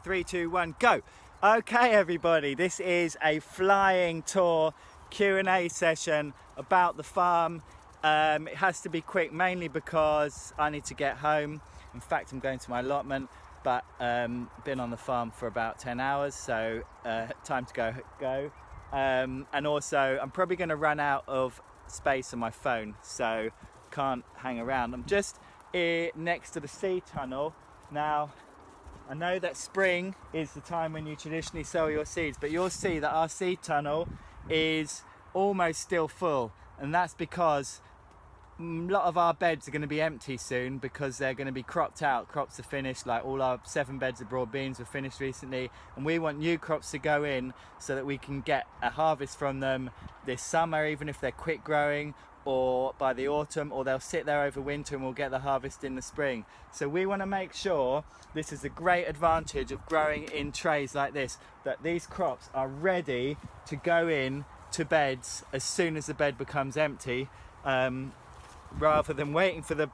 3, 2, 1, go. Okay everybody, this is a flying tour Q&A session about the farm. It has to be quick, mainly because I need to get home. In fact, I'm going to my allotment, but been on the farm for about 10 hours, so time to go. And also I'm probably going to run out of space on my phone, so can't hang around. I'm just here next to the sea tunnel. Now I know that spring is the time when you traditionally sow your seeds, but you'll see that our seed tunnel is almost still full, and that's because a lot of our beds are going to be empty soon because they're going to be cropped out. Crops are finished, like all our 7 beds of broad beans were finished recently, and we want new crops to go in so that we can get a harvest from them this summer, even if they're quick growing, or by the autumn, or they'll sit there over winter and we'll get the harvest in the spring. So we want to make sure, this is a great advantage of growing in trays like this, that these crops are ready to go in to beds as soon as the bed becomes empty, rather than waiting for the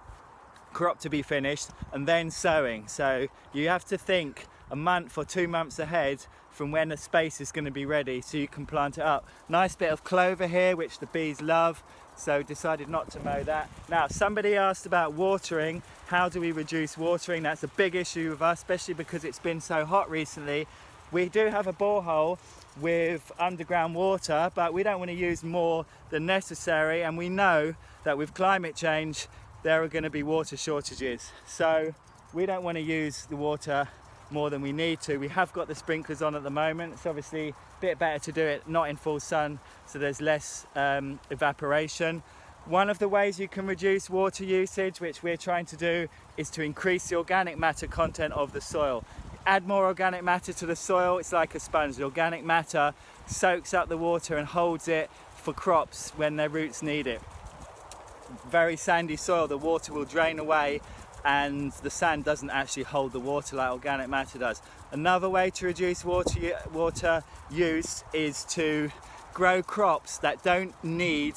crop to be finished and then sowing. So you have to think a month or 2 months ahead from when the space is going to be ready so you can plant it up. Nice bit of clover here, which the bees love, so decided not to mow that. Now, somebody asked about watering. How do we reduce watering? That's a big issue with us, especially because it's been so hot recently. We do have a borehole with underground water, but we don't want to use more than necessary, and we know that with climate change there are going to be water shortages, so we don't want to use the water more than we need to. We have got the sprinklers on at the moment. It's obviously a bit better to do it not in full sun, so there's less evaporation. One of the ways you can reduce water usage, which we're trying to do, is to increase the organic matter content of the soil. Add more organic matter to the soil, it's like a sponge. The organic matter soaks up the water and holds it for crops when their roots need it. Very sandy soil, the water will drain away and the sand doesn't actually hold the water like organic matter does. Another way to reduce water use is to grow crops that don't need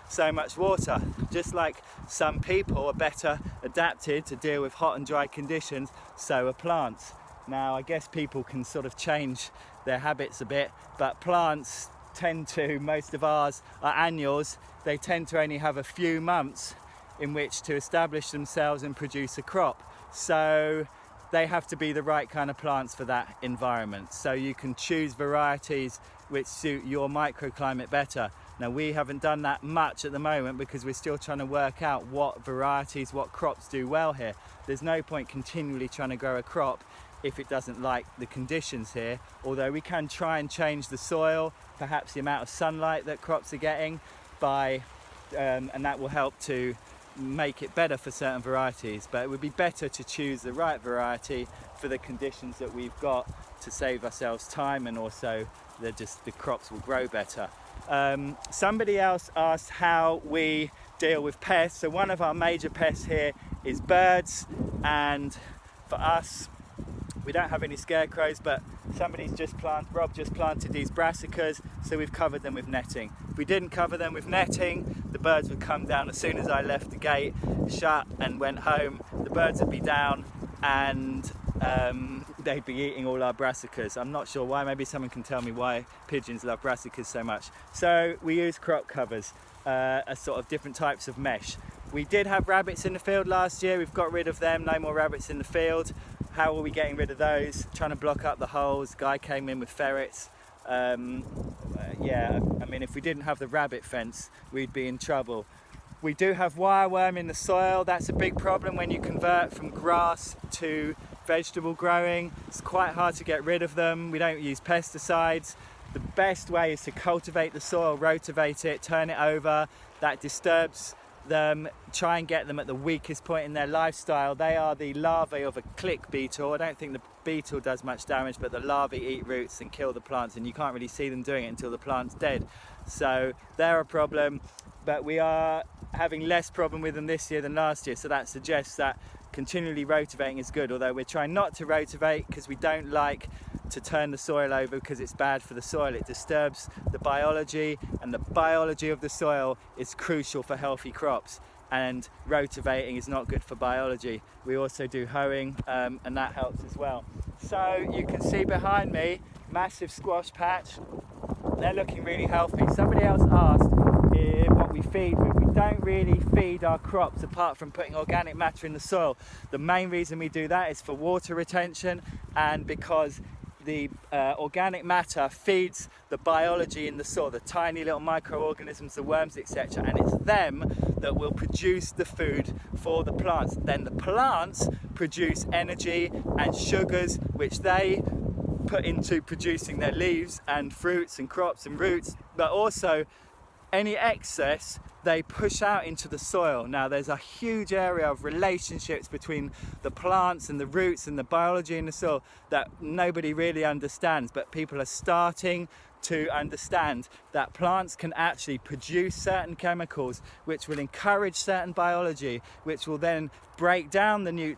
so much water. Just like some people are better adapted to deal with hot and dry conditions, so are plants. Now, I guess people can sort of change their habits a bit, but plants tend to, most of ours are annuals, they tend to only have a few months in which to establish themselves and produce a crop. So they have to be the right kind of plants for that environment. So you can choose varieties which suit your microclimate better. Now, we haven't done that much at the moment because we're still trying to work out what varieties, what crops do well here. There's no point continually trying to grow a crop if it doesn't like the conditions here, although we can try and change the soil, perhaps the amount of sunlight that crops are getting by, and that will help to make it better for certain varieties. But it would be better to choose the right variety for the conditions that we've got to save ourselves time, and also the crops will grow better. Somebody else asked how we deal with pests. So one of our major pests here is birds, and for us, we don't have any scarecrows, but Rob just planted these brassicas, so we've covered them with netting. If we didn't cover them with netting, the birds would come down as soon as I left the gate shut and went home. The birds would be down and they'd be eating all our brassicas. I'm not sure why, maybe someone can tell me why pigeons love brassicas so much. So we use crop covers, a sort of different types of mesh. We did have rabbits in the field last year, we've got rid of them, no more rabbits in the field. How are we getting rid of those? Trying to block up the holes. Guy came in with ferrets. Yeah, I mean, if we didn't have the rabbit fence, we'd be in trouble. We do have wireworm in the soil. That's a big problem when you convert from grass to vegetable growing. It's quite hard to get rid of them. We don't use pesticides. The best way is to cultivate the soil, rotivate it, turn it over. That disturbs them, try and get them at the weakest point in their lifestyle. They are the larvae of a click beetle. I don't think the beetle does much damage, but the larvae eat roots and kill the plants, and you can't really see them doing it until the plant's dead. So they're a problem, but we are having less problem with them this year than last year, so that suggests that continually rotivating is good, although we're trying not to rotivate because we don't like to turn the soil over because it's bad for the soil. It disturbs the biology, and the biology of the soil is crucial for healthy crops. and rotivating is not good for biology. We also do hoeing, and that helps as well. So you can see behind me, massive squash patch. They're looking really healthy. Somebody else asked what we feed with. We don't really feed our crops apart from putting organic matter in the soil. The main reason we do that is for water retention, and because the organic matter feeds the biology in the soil, the tiny little microorganisms, the worms, etc., and it's them that will produce the food for the plants. Then the plants produce energy and sugars, which they put into producing their leaves and fruits and crops and roots, but also any excess they push out into the soil. Now there's a huge area of relationships between the plants and the roots and the biology in the soil that nobody really understands, but people are starting to understand that plants can actually produce certain chemicals which will encourage certain biology, which will then break down the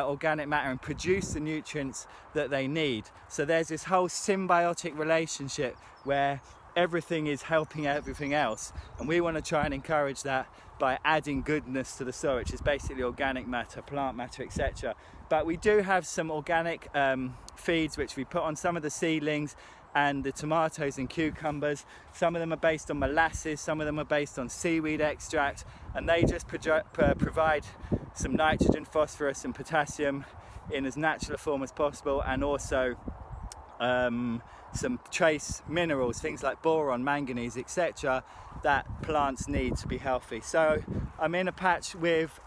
organic matter and produce the nutrients that they need. So there's this whole symbiotic relationship where everything is helping everything else, and we want to try and encourage that by adding goodness to the soil, which is basically organic matter, plant matter, etc. But we do have some organic feeds which we put on some of the seedlings and the tomatoes and cucumbers. Some of them are based on molasses, some of them are based on seaweed extract, and they just provide some nitrogen, phosphorus and potassium in as natural a form as possible, and also some trace minerals, things like boron, manganese, etc., that plants need to be healthy. So I'm in a patch with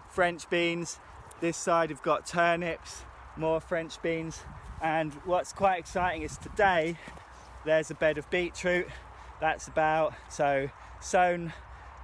French beans. This side we've got turnips, more French beans, and what's quite exciting is today there's a bed of beetroot that's sown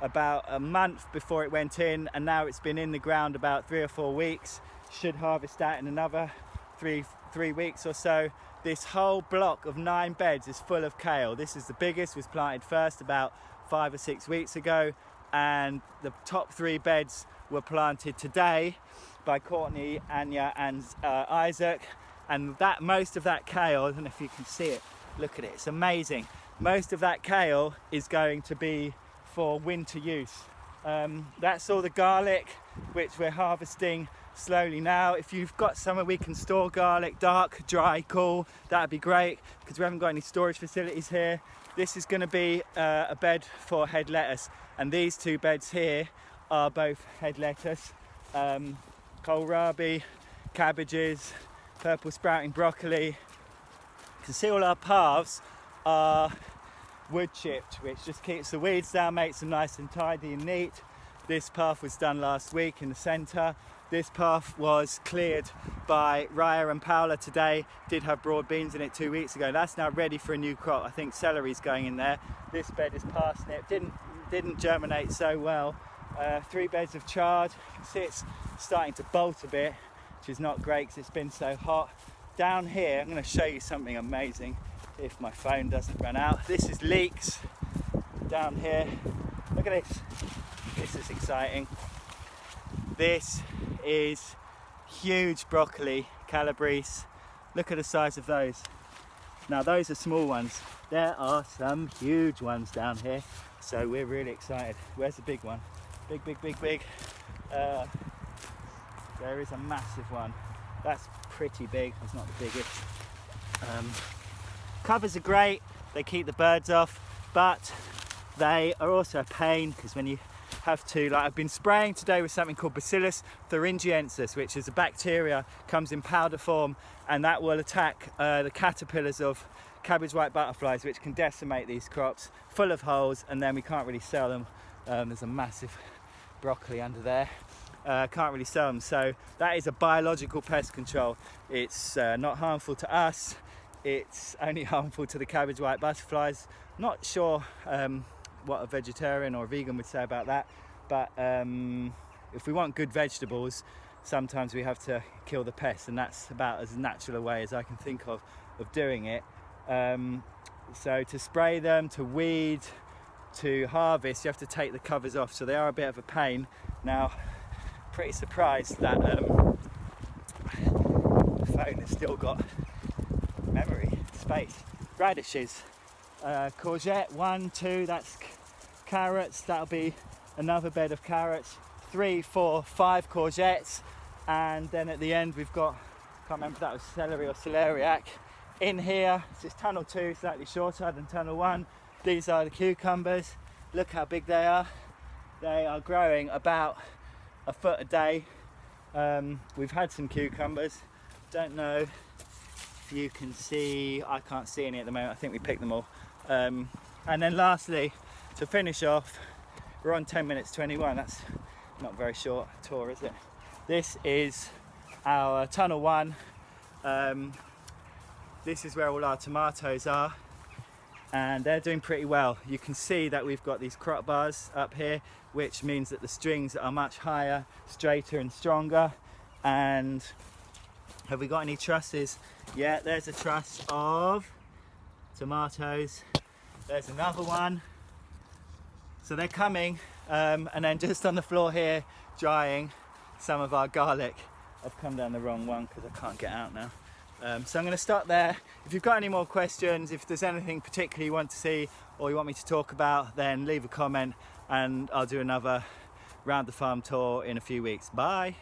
about a month before it went in, and now it's been in the ground about 3 or 4 weeks. Should harvest that in another three weeks or so. This whole block of 9 beds is full of kale. This is the biggest, was planted first about 5 or 6 weeks ago, and the top 3 beds were planted today by Courtney, Anya and Isaac, and most of that kale, I don't know if you can see it, look at it, it's amazing. Most of that kale is going to be for winter use. That's all the garlic which we're harvesting slowly now. If you've got somewhere we can store garlic, dark, dry, cool, that'd be great, because we haven't got any storage facilities here. This is going to be a bed for head lettuce, and these 2 beds here are both head lettuce, kohlrabi, cabbages, purple sprouting broccoli. You can see all our paths are wood chipped, which just keeps the weeds down, makes them nice and tidy and neat. This path was done last week in the centre. This path was cleared by Raya and Paola today. Did have broad beans in it 2 weeks ago. That's now ready for a new crop. I think celery's going in there. This bed is parsnip. Didn't germinate so well. 3 beds of chard. You can see it's starting to bolt a bit, which is not great because it's been so hot. Down here, I'm going to show you something amazing if my phone doesn't run out. This is leeks down here. Look at this. This is exciting. This is huge broccoli, calabrese. Look at the size of those. Now those are small ones. There are some huge ones down here, so we're really excited. Where's the big one? Big. There is a massive one. That's pretty big. It's not the biggest. Covers are great. They keep the birds off, but they are also a pain, because when you have to, like I've been spraying today with something called Bacillus thuringiensis, which is a bacteria, comes in powder form, and that will attack the caterpillars of cabbage white butterflies, which can decimate these crops, full of holes, and then we can't really sell them. There's a massive broccoli under there. Can't really sell them, so that is a biological pest control. It's not harmful to us, it's only harmful to the cabbage white butterflies. Not sure what a vegetarian or a vegan would say about that, but if we want good vegetables, sometimes we have to kill the pests, and that's about as natural a way as I can think of doing it. So to spray them, to weed, to harvest, you have to take the covers off, so they are a bit of a pain. Now, pretty surprised that the phone has still got memory space. Radishes, courgette, 1, 2, that's carrots, that'll be another bed of carrots, 3, 4, 5 courgettes, and then at the end we've got, can't remember if that was celery or celeriac. In here, this is tunnel 2, slightly shorter than tunnel 1. These are the cucumbers. Look how big they are. They are growing about a foot a day. We've had some cucumbers. Don't know if you can see, I can't see any at the moment. I think we picked them all. And then lastly, to finish off, we're on 10 minutes 21. That's not a very short tour, is it? This is our tunnel 1. This is where all our tomatoes are, and they're doing pretty well. You can see that we've got these crop bars up here, which means that the strings are much higher, straighter and stronger. And have we got any trusses? Yeah, there's a truss of tomatoes. There's another one. So they're coming, and then just on the floor here, drying some of our garlic. I've come down the wrong one because I can't get out now. So I'm going to stop there. If you've got any more questions, if there's anything particularly you want to see or you want me to talk about, then leave a comment and I'll do another round the farm tour in a few weeks. Bye.